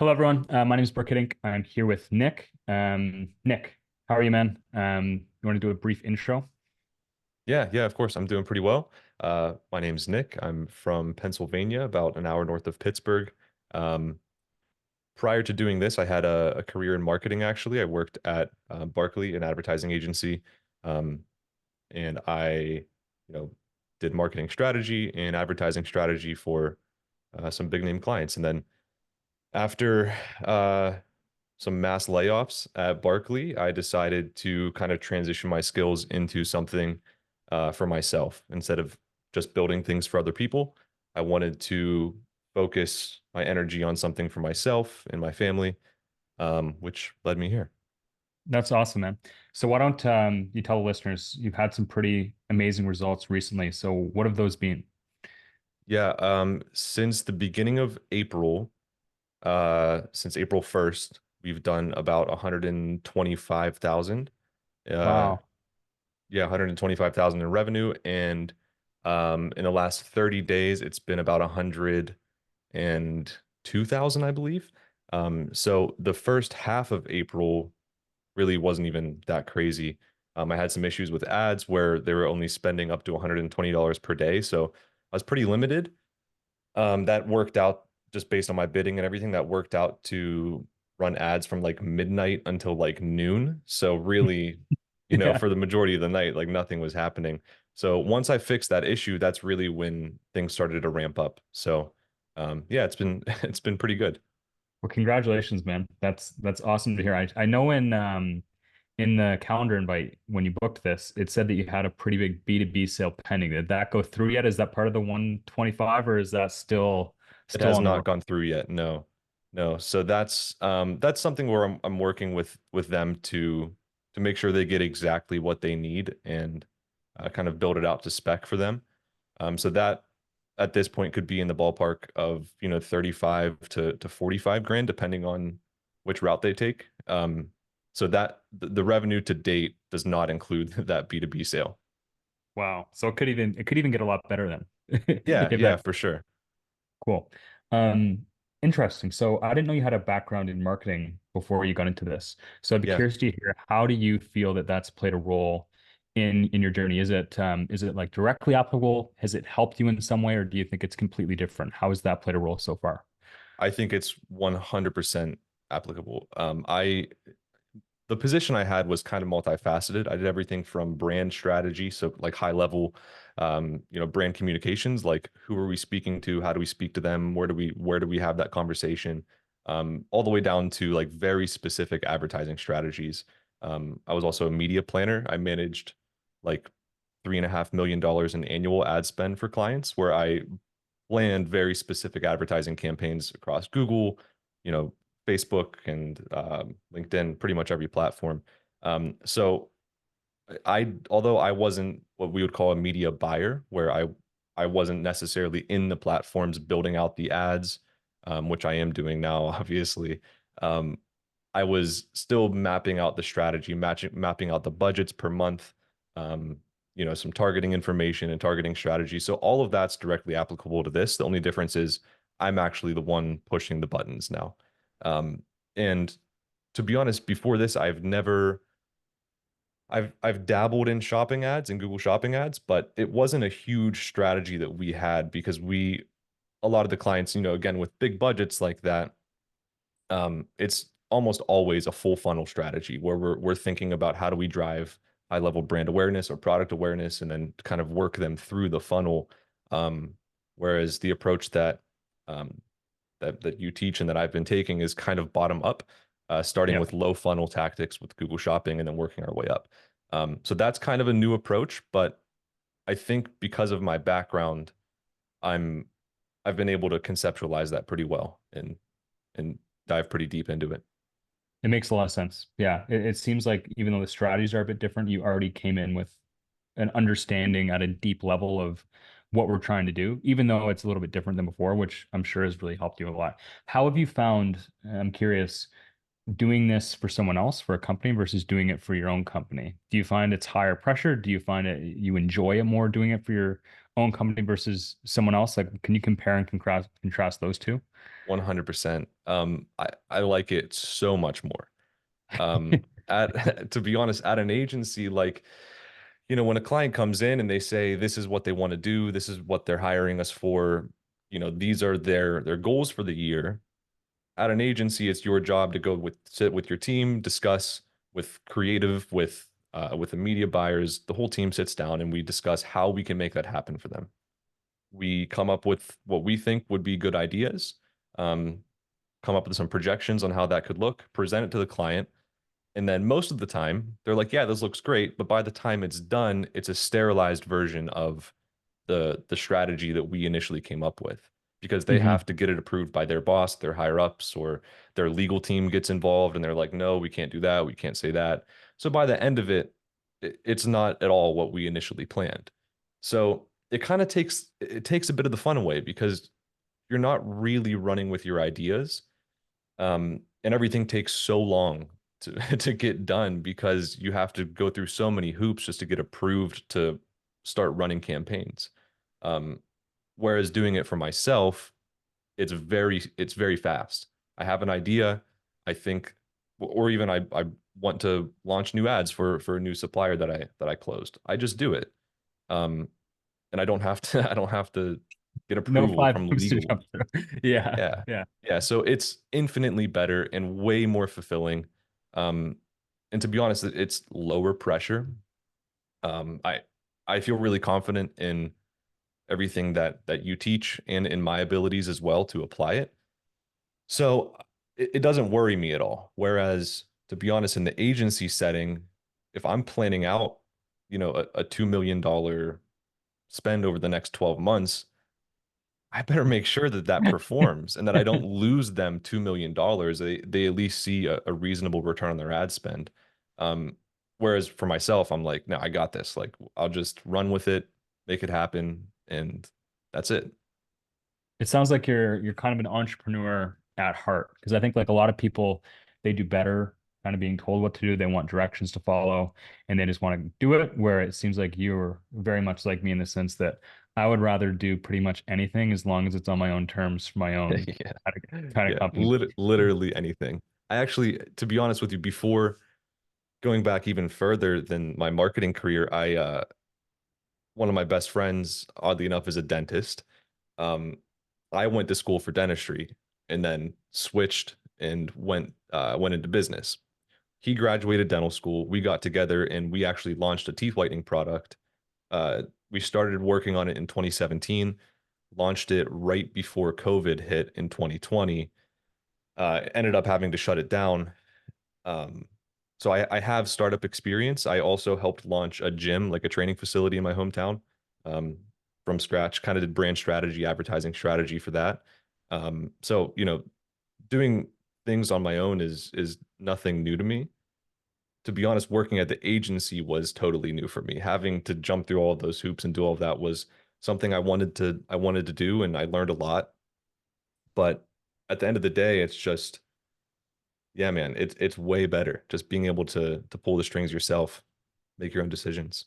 Hello, everyone. My name is Brooke Hiddink. I'm here with Nick. Nick, how are you, man? You want to do a brief intro? Yeah, of course. I'm doing pretty well. My name's Nick. I'm from Pennsylvania, about an hour north of Pittsburgh. Um, Prior to doing this, I had a career in marketing, actually. I worked at Barkley, an advertising agency, um, and you know, did marketing strategy and advertising strategy for some big name clients. And then after some mass layoffs at Barkley, I decided to kind of transition my skills into something for myself instead of just building things for other people. I wanted to focus my energy on something for myself and my family, which led me here. That's awesome, man. So why don't you tell the listeners you've had some pretty amazing results recently. So what have those been? Yeah, since the beginning of April, since April 1st, we've done about 125,000. Uh, Wow. yeah, 125,000 in revenue, and in the last 30 days, it's been about 102,000, I believe. So the first half of April really wasn't even that crazy. I had some issues with ads where they were only spending up to $120 per day, so I was pretty limited. That worked out just based on my bidding and everything. That worked out to run ads from like midnight until like noon. So really, Yeah. for the majority of the night, like nothing was happening. So once I fixed that issue, that's really when things started to ramp up. So yeah, it's been it's been pretty good. Well, congratulations, man. That's awesome to hear. I know in the calendar invite when you booked this, it said that you had a pretty big B2B sale pending. Did that go through yet? Is that part of the 125 or is that It still has on the not road? gone through yet. No. No. So that's something where I'm working with them to make sure they get exactly what they need and kind of build it out to spec for them. So that at this point could be in the ballpark of, 35 to 45 grand, depending on which route they take. So that the revenue to date does not include that B2B sale. Wow. So it could even get a lot better then. Yeah, If yeah, that for sure. cool. Um, Interesting. So I didn't know you had a background in marketing before you got into this. So I'd be Yeah. curious to hear, how do you feel that that's played a role in your journey? Is it like directly applicable? Has it helped you in some way, or do you think it's completely different? How has that played a role so far? I think it's 100% applicable. The position I had was kind of multifaceted. I did everything from brand strategy, so like high level, brand communications, like who are we speaking to, how do we speak to them, where do we have that conversation, all the way down to like very specific advertising strategies. I was also a media planner. I managed like $3.5 million in annual ad spend for clients, where I planned very specific advertising campaigns across Google, you know, Facebook and LinkedIn, pretty much every platform. So although I wasn't what we would call a media buyer, where I wasn't necessarily in the platforms building out the ads, which I am doing now, obviously. Um, I was still mapping out the strategy, mapping out the budgets per month, some targeting information and targeting strategy. So all of that's directly applicable to this. The only difference is I'm actually the one pushing the buttons now. And to be honest, before this, I've dabbled in shopping ads and Google Shopping ads, but it wasn't a huge strategy that we had because a lot of the clients, again, with big budgets like that, it's almost always a full funnel strategy where we're thinking about how do we drive high level brand awareness or product awareness and then kind of work them through the funnel. Whereas the approach um, that you teach and that I've been taking is kind of bottom up, starting Yeah. with low funnel tactics with Google Shopping and then working our way up. So that's kind of a new approach, but I think because of my background, I'm I've been able to conceptualize that pretty well and dive pretty deep into it. It makes a lot of sense. Yeah. It seems like even though the strategies are a bit different, you already came in with an understanding at a deep level of what we're trying to do, even though it's a little bit different than before, which I'm sure has really helped you a lot. How have you found, I'm curious, doing this for someone else, for a company versus doing it for your own company? Do you find it's higher pressure? Do you find it you enjoy it more doing it for your own company versus someone else? Like, can you compare and contrast those two? 100%. I like it so much more. At to be honest, at an agency, like, when a client comes in and they say this is what they want to do, this is what they're hiring us for, these are their goals for the year. At an agency, it's your job to sit with your team, discuss with creative, with the media buyers. The whole team sits down and we discuss how we can make that happen for them. We come up with what we think would be good ideas, um, come up with some projections on how that could look, present it to the client. And then most of the time, they're like, yeah, this looks great. But by the time it's done, it's a sterilized version of the strategy that we initially came up with because they Hmm. have to get it approved by their boss, their higher ups, or their legal team gets involved and they're like, no, we can't do that. We can't say that. So by the end of it, it's not at all what we initially planned. So it takes a bit of the fun away because you're not really running with your ideas. And everything takes so long to to get done because you have to go through so many hoops just to get approved to start running campaigns. Um, Whereas doing it for myself, it's very fast. I have an idea, I think, or even I want to launch new ads for a new supplier that I closed. I just do it. Um, and I don't have to I don't have to get No approval five from hoops to legal. jump through. Yeah, Yeah. yeah. Yeah. So it's infinitely better and way more fulfilling. Um, and to be honest, it's lower pressure. I feel really confident in everything that you teach and in my abilities as well to apply it. So it doesn't worry me at all. Whereas, to be honest, in the agency setting, if I'm planning out, a $2 million spend over the next 12 months, I better make sure that that performs and that I don't lose them $2 million. They at least see a reasonable return on their ad spend. Um, Whereas for myself, I'm like, no, I got this. Like, I'll just run with it, make it happen, and that's it. It sounds like you're kind of an entrepreneur at heart because I think like a lot of people they do better kind of being told what to do. They want directions to follow and they just want to do it. Where it seems like you're very much like me in the sense that I would rather do pretty much anything as long as it's on my own terms for my own Yeah. kind of Yeah. company. Literally anything. I actually, to be honest with you, before going back even further than my marketing career, one of my best friends, oddly enough, is a dentist. Um, I went to school for dentistry and then switched and went into business. He graduated dental school. We got together and we actually launched a teeth whitening product. We started working on it in 2017, launched it right before COVID hit in 2020. Ended up having to shut it down. Um, so I have startup experience. I also helped launch a gym, like a training facility in my hometown, um, from scratch. Kind of did brand strategy, advertising strategy for that. So doing things on my own is nothing new to me. To be honest, working at the agency was totally new for me. Having to jump through all of those hoops and do all of that was something I wanted to do, and I learned a lot. But at the end of the day, it's just yeah, man, it's way better just being able to pull the strings yourself, make your own decisions.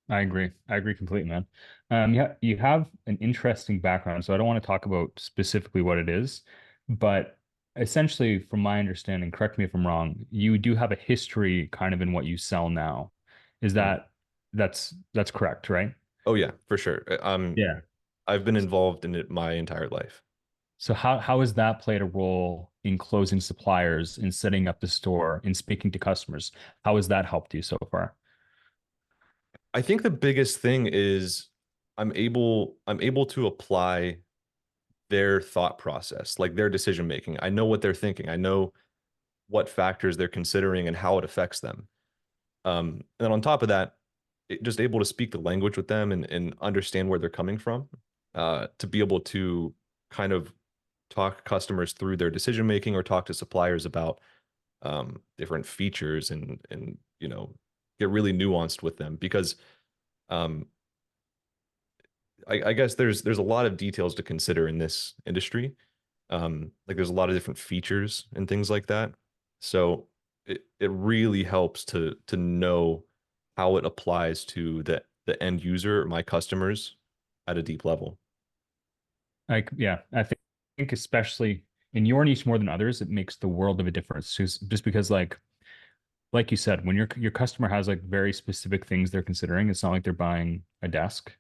I agree. I agree completely, man. Yeah, you have an interesting background, so I don't want to talk about specifically what it is, but essentially, from my understanding, correct me if I'm wrong, you do have a history kind of in what you sell now. Is Mhm. that's correct, right? Oh yeah, for sure. Yeah. I've been involved in it my entire life. So how has that played a role in closing suppliers, in setting up the store, in speaking to customers? How has that helped you so far? I think the biggest thing is I'm able to apply their thought process, like their decision making. I know what they're thinking. I know what factors they're considering and how it affects them. And then on top of that, just able to speak the language with them and understand where they're coming from, to be able to kind of talk customers through their decision making or talk to suppliers about different features and get really nuanced with them because um, I guess there's a lot of details to consider in this industry. Like there's a lot of different features and things like that. So it really helps to know how it applies to the end user, my customers, at a deep level. Like, yeah, I think especially in your niche more than others, it makes the world of a difference. Just because like you said, when your customer has like very specific things they're considering, it's not like they're buying a desk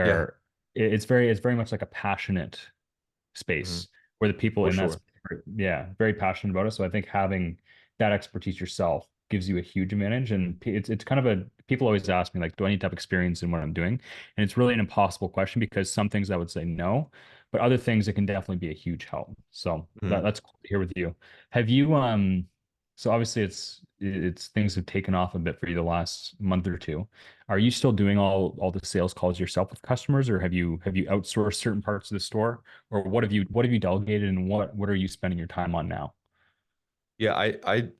Yeah. where it's very much like a passionate Mhm. space where the people For in that sure. space are, yeah, very passionate about it. So I think having that expertise yourself gives you a huge advantage. And it's kind of a people always ask me like, do I need to have experience in what I'm doing? And it's really an impossible question because some things I would say no, but other things it can definitely be a huge help. So Mhm. that's cool to hear with you. Have you so obviously it's things have taken off a bit for you the last month or two. Are you still doing all the sales calls yourself with customers, or have you outsourced certain parts of the store? Or what have you delegated and what are you spending your time on now? Yeah,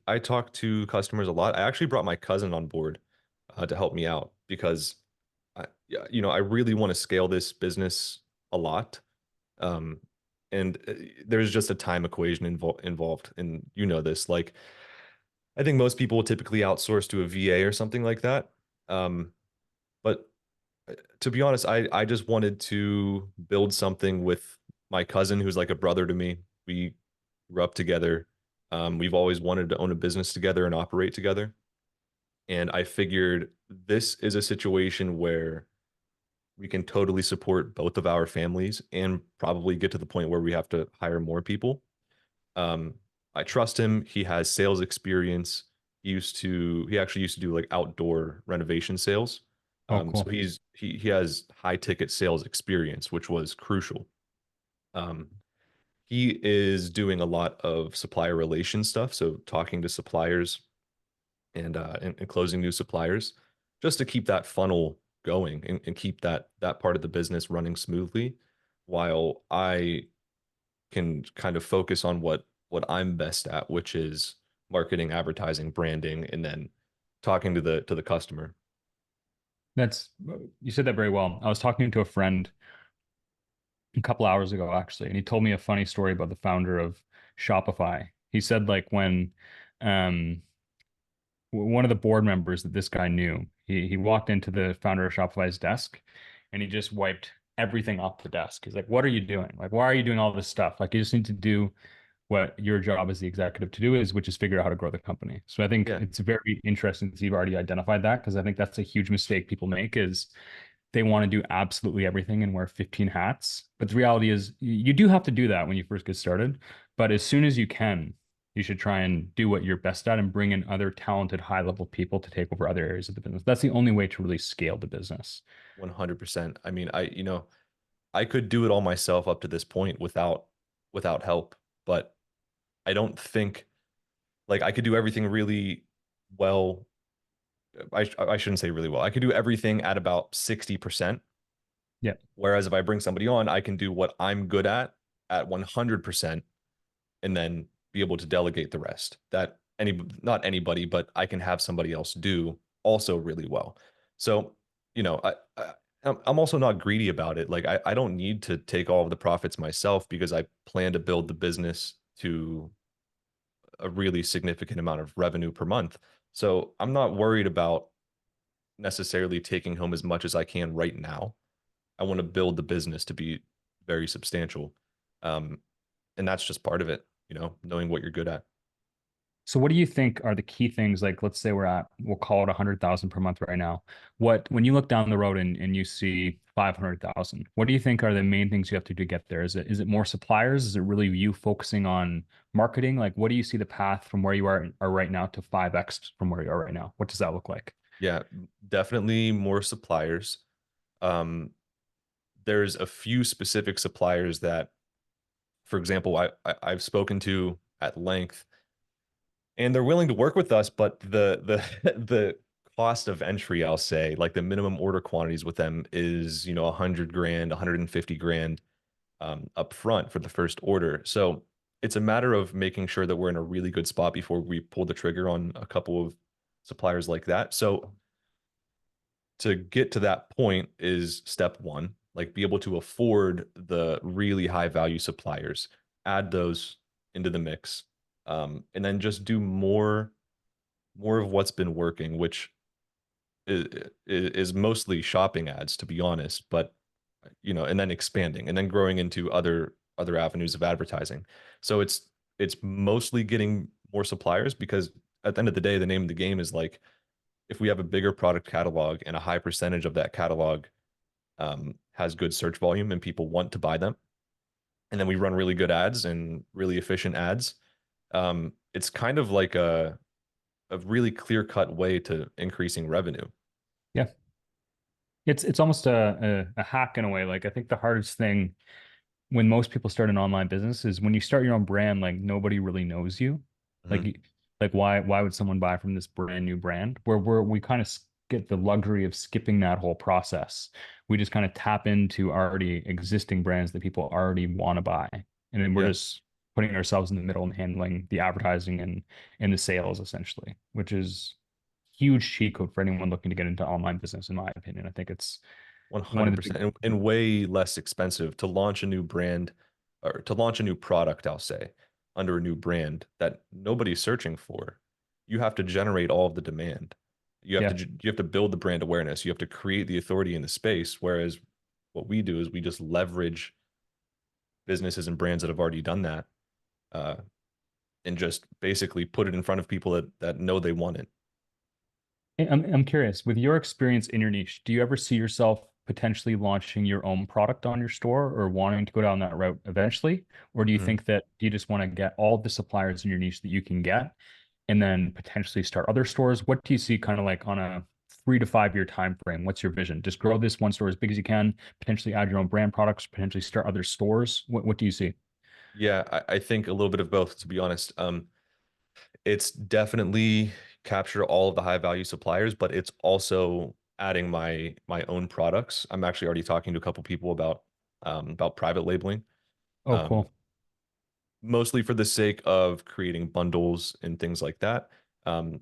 I talk to customers a lot. I actually brought my cousin on board to help me out because yeah, I really want to scale this business a lot. Um, and there's just a time equation involved, and you know this. Like, I think most people will typically outsource to a VA or something like that. Um, but to be honest, I just wanted to build something with my cousin, who's like a brother to me. We grew up together. We've always wanted to own a business together and operate together. And I figured this is a situation where we can totally support both of our families and probably get to the point where we have to hire more people. Um, I trust him. He has sales experience. He actually used to do like outdoor renovation sales. Oh, So cool. he has high ticket sales experience, which was crucial. Um, he is doing a lot of supplier relation stuff, so talking to suppliers and closing new suppliers, just to keep that funnel going and keep that part of the business running smoothly, while I can kind of focus on what I'm best at, which is marketing, advertising, branding, and then talking to the customer. That's you said that very well. I was talking to a friend a couple hours ago actually, and he told me a funny story about the founder of Shopify. He said like when um one of the board members that this guy knew, he walked into the founder of Shopify's desk and he just wiped everything off the desk. He's like, "What are you doing? Like, why are you doing all this stuff? Like, you just need to do what your job as the executive to do is, which is figure out how to grow the company." So I think Yeah, it's very interesting that you've already identified that because I think that's a huge mistake people make is they want to do absolutely everything and wear 15 hats. But the reality is you do have to do that when you first get started. But as soon as you can, you should try and do what you're best at and bring in other talented high level people to take over other areas of the business. That's the only way to really scale the business. 100%. I mean, I could do it all myself up to this point without help, but I don't think like I could do everything really well. I shouldn't say really well. I could do everything at about 60%. Yeah. Whereas if I bring somebody on, I can do what I'm good at 100% and then be able to delegate the rest. That not anybody, but I can have somebody else do also really well. So, I'm also not greedy about it. Like I don't need to take all of the profits myself because I plan to build the business to a really significant amount of revenue per month. So I'm not worried about necessarily taking home as much as I can right now. I want to build the business to be very substantial. Um, and that's just part of it, knowing what you're good at. So what do you think are the key things? Like, let's say we'll call it 100,000 per month right now. When you look down the road and you see 500,000, what do you think are the main things you have to do to get there? Is it more suppliers? Is it really you focusing on marketing? Like, what do you see the path from where you are right now to 5x from where you are right now? What does that look like? Yeah, definitely more suppliers. Um, there's a few specific suppliers that, for example, I've spoken to at length, and they're willing to work with us, but the the cost of entry, I'll say, like the minimum order quantities with them is, 100 grand, 150 grand up front for the first order. So it's a matter of making sure that we're in a really good spot before we pull the trigger on a couple of suppliers like that. So to get to that point is step one, like be able to afford the really high value suppliers, add those into the mix, and then just do more of what's been working, which is mostly shopping ads, to be honest. But and then expanding and then growing into other avenues of advertising. So it's mostly getting more suppliers because at the end of the day, the name of the game is like if we have a bigger product catalog and a high percentage of that catalog has good search volume and people want to buy them, and then we run really good ads and really efficient ads, it's kind of like a really clear cut way to increasing revenue. Yeah. It's almost a hack in a way. Like I think the hardest thing when most people start an online business is when you start your own brand, like nobody really knows you. Like, Mhm. like why would someone buy from this brand new brand? We kind of get the luxury of skipping that whole process. We just kind of tap into already existing brands that people already want to buy. And then we're Yeah, just putting ourselves in the middle and handling the advertising and the sales essentially, which is huge cheat code for anyone looking to get into online business, in my opinion. I think it's one of the big 100%. And way less expensive to launch a new brand or to launch a new product, I'll say, under a new brand that nobody's searching for. You have to generate all of the demand. yeah. You have to build the brand awareness. You have to create the authority in the space. Whereas what we do is we just leverage businesses and brands that have already done that, uh, and just basically put it in front of people that know they want it. I'm curious, with your experience in your niche, do you ever see yourself potentially launching your own product on your store or wanting to go down that route eventually? Or do you Mhm. think that do you just want to get all the suppliers in your niche that you can get and then potentially start other stores? What do you see kind of like on a 3 to 5 year time frame? What's your vision? Just grow this one store as big as you can, potentially add your own brand products, potentially start other stores. What do you see? Yeah, I think a little bit of both, to be honest. It's definitely capture all of the high value suppliers, but it's also adding my own products. I'm actually already talking to a couple people about private labeling, Oh, um, cool. mostly for the sake of creating bundles and things like that. Um,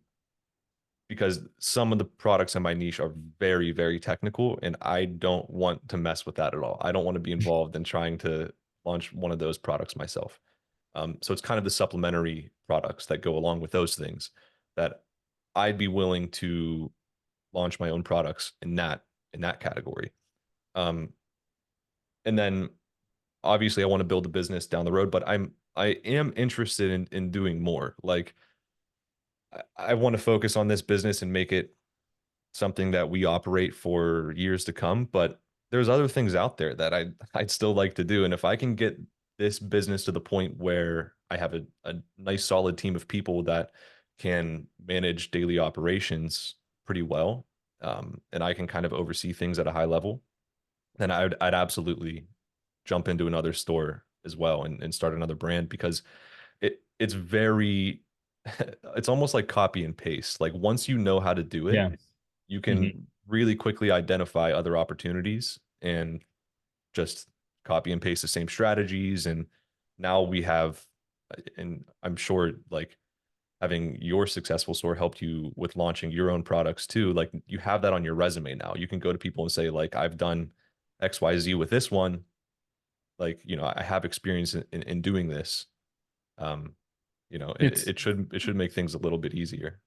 because some of the products in my niche are very, very technical, and I don't want to mess with that at all. I don't want to be involved in trying to launch one of those products myself. So it's kind of the supplementary products that go along with those things that I'd be willing to launch my own products in that category. Um, and then obviously I want to build a business down the road, but I am interested in doing more. Like I want to focus on this business and make it something that we operate for years to come. But there's other things out there that I'd still like to do. And if I can get this business to the point where I have a nice solid team of people that can manage daily operations pretty well, and I can kind of oversee things at a high level, then I'd absolutely jump into another store as well and start another brand because it's very it's almost like copy and paste. Like once you know how to do it, Yeah. you Mhm. can really quickly identify other opportunities and just copy and paste the same strategies. And now we have, and I'm sure like having your successful store helped you with launching your own products too. Like you have that on your resume now. You can go to people and say, like, I've done XYZ with this one. Like, I have experience in doing this. Um, It's it should make things a little bit easier.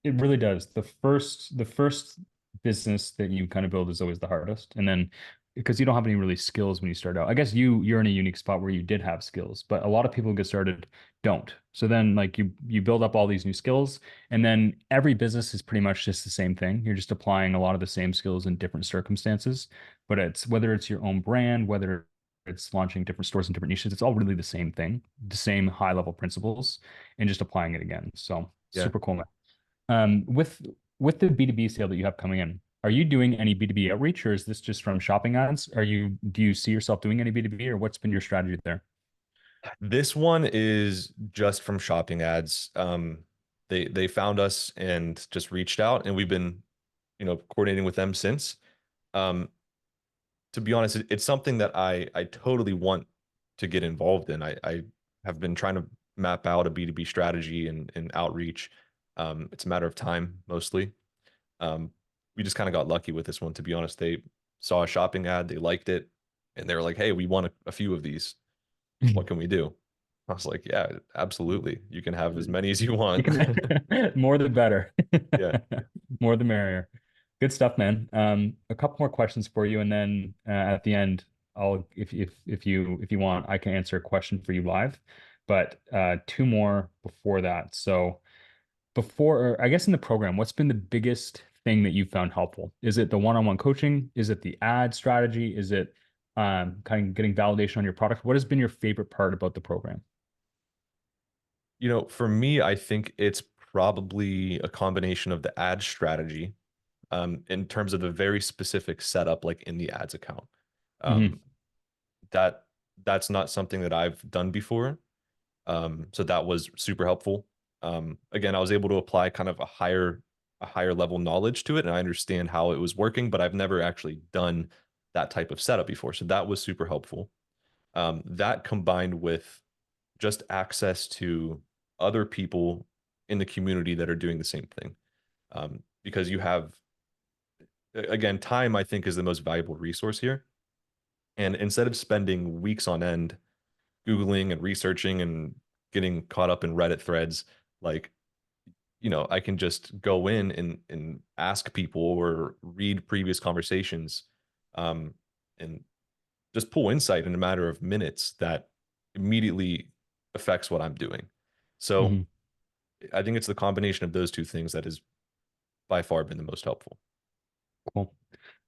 It really does. The first business that you kind of build is always the hardest. And then because you don't have any really skills when you start out. I guess you're in a unique spot where you did have skills, but a lot of people who get started don't. So then like you build up all these new skills and then every business is pretty much just the same thing. You're just applying a lot of the same skills in different circumstances, but it's whether it's your own brand, whether it's launching different stores in different niches, it's all really the same thing, the same high level principles and just applying it again. So Yeah. super cool. With the B2B sale that you have coming in, are you doing any B2B outreach or is this just from shopping ads? Do you see yourself doing any B2B or what's been your strategy there? This one is just from shopping ads. They found us and just reached out, and we've been, coordinating with them since. Um, to be honest, it's something that I totally want to get involved in. I have been trying to map out a B2B strategy and outreach. It's a matter of time mostly. Um, we just kind of got lucky with this one, to be honest. They saw a shopping ad, they liked it, and they were like, "Hey, we want a few of these. What can we do?" I was like, "Yeah, absolutely. You can have as many as you You want." can more the better. Yeah. More the merrier. Good stuff, man. A couple more questions for you, and then at the end, I'll if you want, I can answer a question for you live. But two more before that. So before, or I guess in the program, what's been the biggest thing that you found helpful? Is it the one-on-one coaching? Is it the ad strategy? Is it kind of getting validation on your product? What has been your favorite part about the program? For me, I think it's probably a combination of the ad strategy, in terms of the very specific setup, like in the ads account. Hmm. Um, that that's not something that I've done before. So that was super helpful. Again, I was able to apply kind of a higher level knowledge to it, and I understand how it was working, but I've never actually done that type of setup before. So that was super helpful. That combined with just access to other people in the community that are doing the same thing. Because you have, again, time, I think, is the most valuable resource here. And instead of spending weeks on end Googling and researching and getting caught up in Reddit threads, like, I can just go in and ask people or read previous conversations, um, and just pull insight in a matter of minutes that immediately affects what I'm doing. So Hmm. I think it's the combination of those two things that has by far been the most helpful. Cool.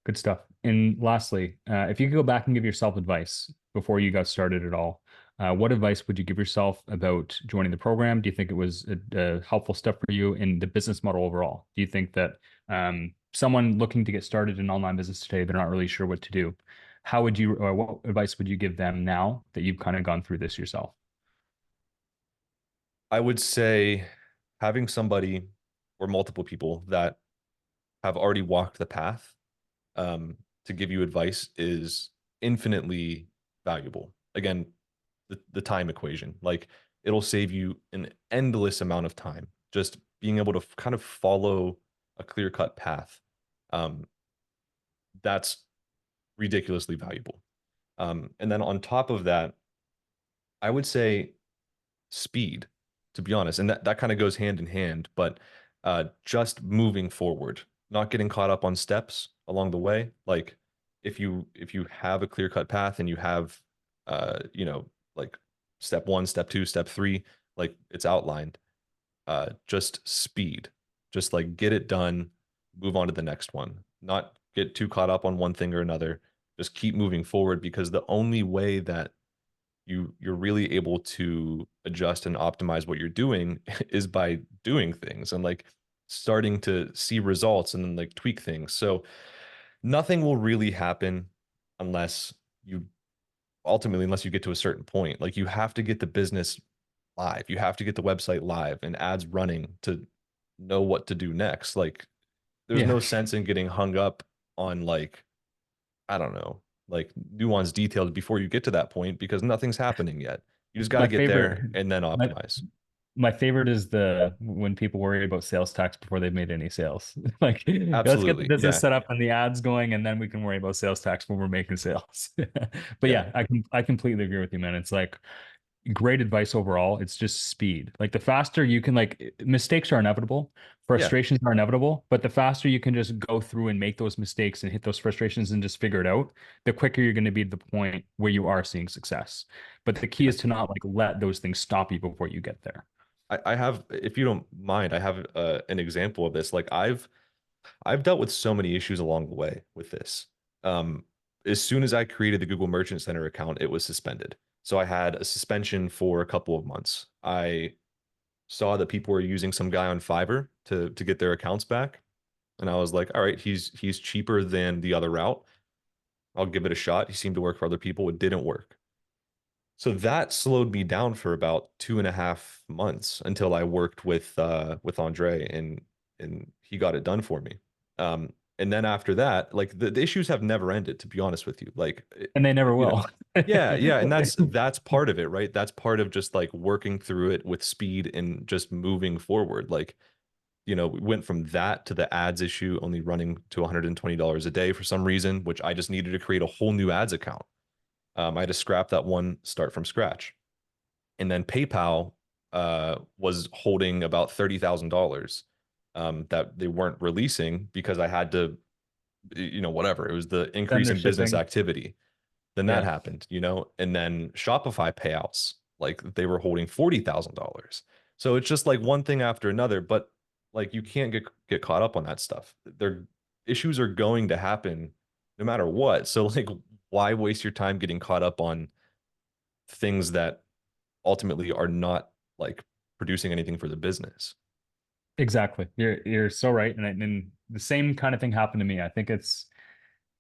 Good stuff. And lastly, if you could go back and give yourself advice before you got started at all, what advice would you give yourself about joining the program? Do you think it was a helpful step for you in the business model overall? Do you think that someone looking to get started in online business today, they're not really sure what to do? How would you, or what advice would you give them now that you've kind of gone through this yourself? I would say having somebody or multiple people that have already walked the path, to give you advice is infinitely valuable. Again, the time equation, like it'll save you an endless amount of time just being able to kind of follow a clear cut path. Um, that's ridiculously valuable. And then on top of that, I would say speed, to be honest. And that kind of goes hand in hand, but just moving forward, not getting caught up on steps along the way. Like if you have a clear cut path and you have like step one, step two, step three, like it's outlined, just speed. Just like get it done, move on to the next one. Not get too caught up on one thing or another. Just keep moving forward because the only way that you're really able to adjust and optimize what you're doing is by doing things and like starting to see results and then like tweak things. So nothing will really happen unless you unless you get to a certain point. Like you have to get the business live. You have to get the website live and ads running to know what to do next. Like there's Yeah. no sense in getting hung up on like, I don't know, like nuanced details before you get to that point because nothing's happening yet. You just got to My get favorite, there and then my optimize. My favorite is the when people worry about sales tax before they've made any sales. Like, let's get the Absolutely. business Yeah. set up and the ads going, and then we can worry about sales tax when we're making sales. But Yeah. yeah, I completely agree with you, man. It's like great advice overall. It's just speed. Like the faster you can like mistakes are inevitable, Yeah. frustrations are inevitable, but the faster you can just go through and make those mistakes and hit those frustrations and just figure it out, the quicker you're going to be to the point where you are seeing success. But the key Yeah. is to not like let those things stop you before you get there. I have, if you don't mind, I have an example of this. Like I've dealt with so many issues along the way with this. Um, as soon as I created the Google Merchant Center account, it was suspended. So I had a suspension for a couple of months. I saw that people were using some guy on Fiverr to get their accounts back, and I was like, all right, he's cheaper than the other route. I'll give it a shot. He seemed to work for other people. It didn't work. So that slowed me down for about 2.5 months until I worked with Andre and he got it done for me. And then after that, like the issues have never ended, to be honest with you. Like And they never will. yeah, yeah, and that's part of it, right? That's part of just like working through it with speed and just moving forward. Like, we went from that to the ads issue only running to $120 a day for some reason, which I just needed to create a whole new ads account. I had to scrap that one, start from scratch. And then PayPal was holding about $30,000. that they weren't releasing because I had to, whatever. It was the Then increase they're in business shipping. activity. Then that Yeah, happened, and then Shopify payouts, like they were holding $40,000. So it's just like one thing after another, but like you can't get caught up on that stuff. Their issues are going to happen no matter what. So like why waste your time getting caught up on things that ultimately are not like producing anything for the business? exactly. You're so right. And the same kind of thing happened to me. I think it's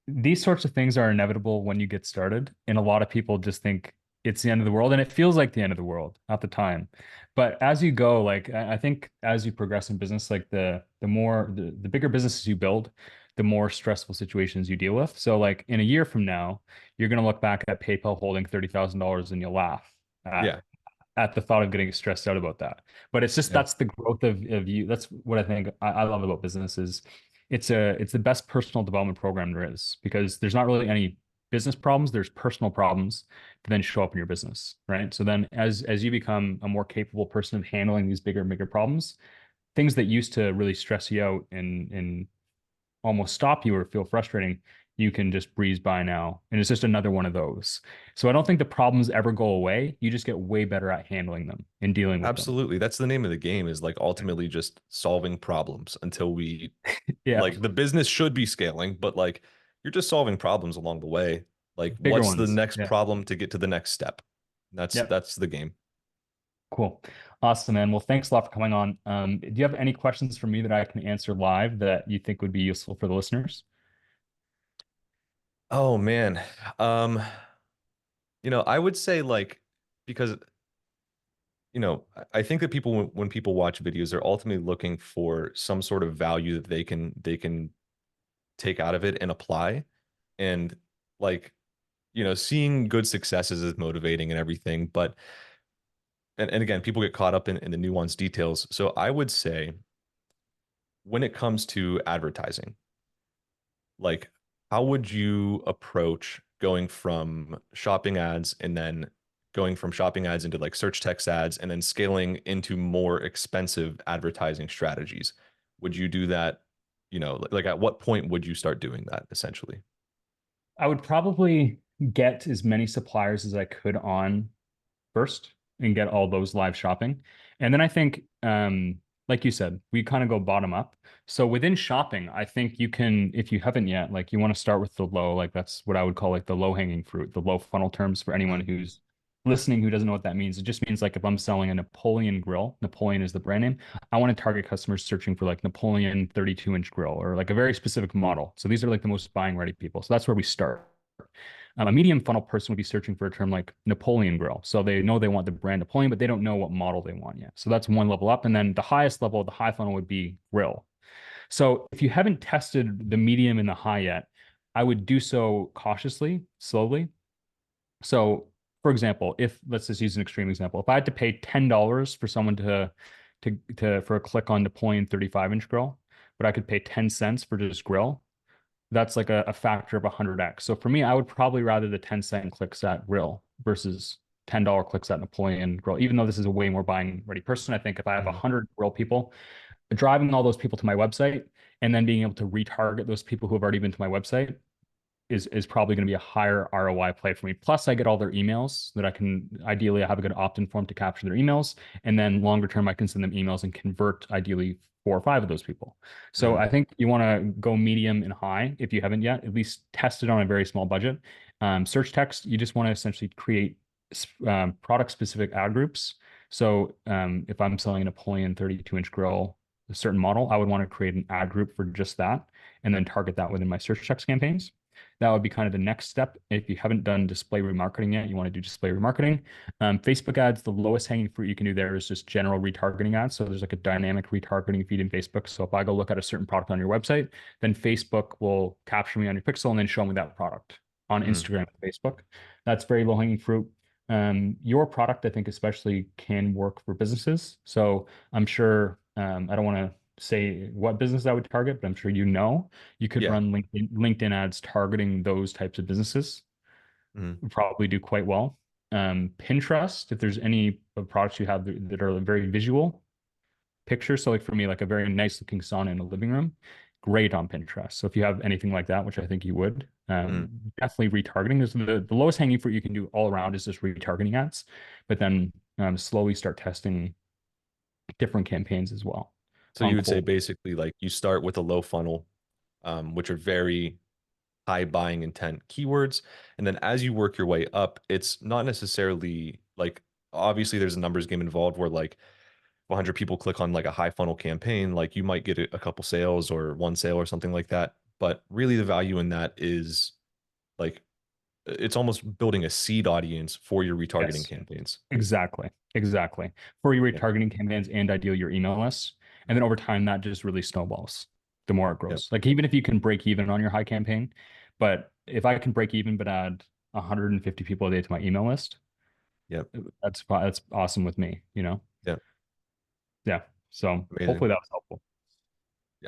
these sorts of things are inevitable when you get started, and a lot of people just think it's the end of the world, and it feels like the end of the world at the time. But as you go, like I think as you progress in business, like the bigger businesses you build, the more stressful situations you deal with. So like in a year from now, you're gonna look back at PayPal holding $30,000 and you'll laugh Yeah. at the thought of getting stressed out about that. But it's just Yeah. that's the growth of you. That's what I think I love about business is it's the best personal development program there is because there's not really any business problems, there's personal problems that then show up in your business, right? So then as you become a more capable person of handling these bigger and bigger problems, things that used to really stress you out and almost stop you or feel frustrating, you can just breeze by now. And it's just another one of those. So I don't think the problems ever go away. You just get way better at handling them and dealing with them. Absolutely. That's the name of the game, is like ultimately just solving problems until we, Yeah, like, the business should be scaling, but like you're just solving problems along the way. Like bigger what's the ones. next Yeah. problem to get to the next step? Yep. That's the game. Cool. Awesome, man. Well, thanks a lot for coming on. Do you have any questions for me that I can answer live that you think would be useful for the listeners? Oh man. Um, I would say like, because I think that people, when people watch videos, they're ultimately looking for some sort of value that they can take out of it and apply. And like, seeing good successes is motivating and everything, but and again, people get caught up in the nuanced details. So I would say when it comes to advertising, like how would you approach going from shopping ads and then going from shopping ads into like search text ads and then scaling into more expensive advertising strategies? Would you do that? Like at what point would you start doing that essentially? I would probably get as many suppliers as I could on first and get all those live shopping. And then I think, like you said, we kind of go bottom up. So within shopping, I think you can, if you haven't yet, like you want to start with the low, like that's what I would call like the low hanging fruit, the low funnel terms for anyone Mm, who's listening who doesn't know what that means. It just means like if I'm selling a Napoleon grill, Napoleon is the brand name. I want to target customers searching for like Napoleon 32-inch grill or like a very specific model. So these are like the most buying ready people. So that's where we start. A medium funnel person would be searching for a term like Napoleon grill. So they know they want the brand Napoleon, but they don't know what model they want yet. So that's one level up. And then the highest level, the high funnel would be grill. So if you haven't tested the medium and the high yet, I would do so cautiously, slowly. So for example, if let's just use an extreme example, if I had to pay $10 for someone to for a click on Napoleon 35-inch grill, but I could pay 10 cents for just grill, that's like a factor of 100x. So for me, I would probably rather the 10-cent clicks at grill versus $10 clicks at Napoleon grill. Even though this is a way more buying ready person, I think if I have mm, 100 grill people, driving all those people to my website and then being able to retarget those people who have already been to my website is probably going to be a higher ROI play for me. Plus, I get all their emails that I can ideally I have a good opt-in form to capture their emails, and then longer term I can send them emails and convert ideally 4 or 5 of those people. So mm. I think you want to go medium and high if you haven't yet. At least test it on a very small budget. Search text, you just want to essentially create product specific ad groups. So if I'm selling a Napoleon 32-inch grill, a certain model, I would want to create an ad group for just that and then target that within my search text campaigns. That would be kind of the next step. If you haven't done display remarketing yet, you want to do display remarketing. Facebook ads, the lowest hanging fruit you can do there is just general retargeting ads. So there's like a dynamic retargeting feed in Facebook. So if I go look at a certain product on your website, then Facebook will capture me on your pixel and then show me that product on Mm. Instagram and Facebook. That's very low hanging fruit. Your product, I think, especially can work for businesses. So I'm sure, I don't want to say what business I would target, but I'm sure you could Yeah. run LinkedIn ads targeting those types of businesses. Mm. Would probably do quite well. Pinterest, if there's any products you have that are very visual, picture. So like for me, like a very nice looking sauna in a living room, great on Pinterest. So if you have anything like that, which I think you would, Mm. definitely retargeting is the lowest hanging fruit you can do all around is just retargeting ads, but then slowly start testing different campaigns as well So you on would say cold. basically like you start with a low funnel, which are very high buying intent keywords. And then as you work your way up, it's not necessarily like, obviously there's a numbers game involved where like 100 people click on like a high funnel campaign, like you might get a couple sales or one sale or something like that. But really the value in that is like, it's almost building a seed audience for your retargeting Yes. campaigns. Exactly. Exactly. For your Yeah. retargeting campaigns and ideally your email lists. And then over time, that just really snowballs the more it Yep. grows. Like even if you can break even on your high campaign, but if I can break even but add 150 people a day to my email list, Yep. that's awesome with me, you know? Yep. Yeah. So Amazing. hopefully that was helpful.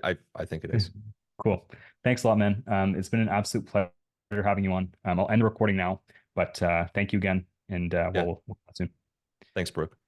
I think it is. Cool. Thanks a lot, man. It's been an absolute pleasure having you on. I'll end the recording now, but thank you again, and Yeah. we'll talk soon. Thanks, Brooke.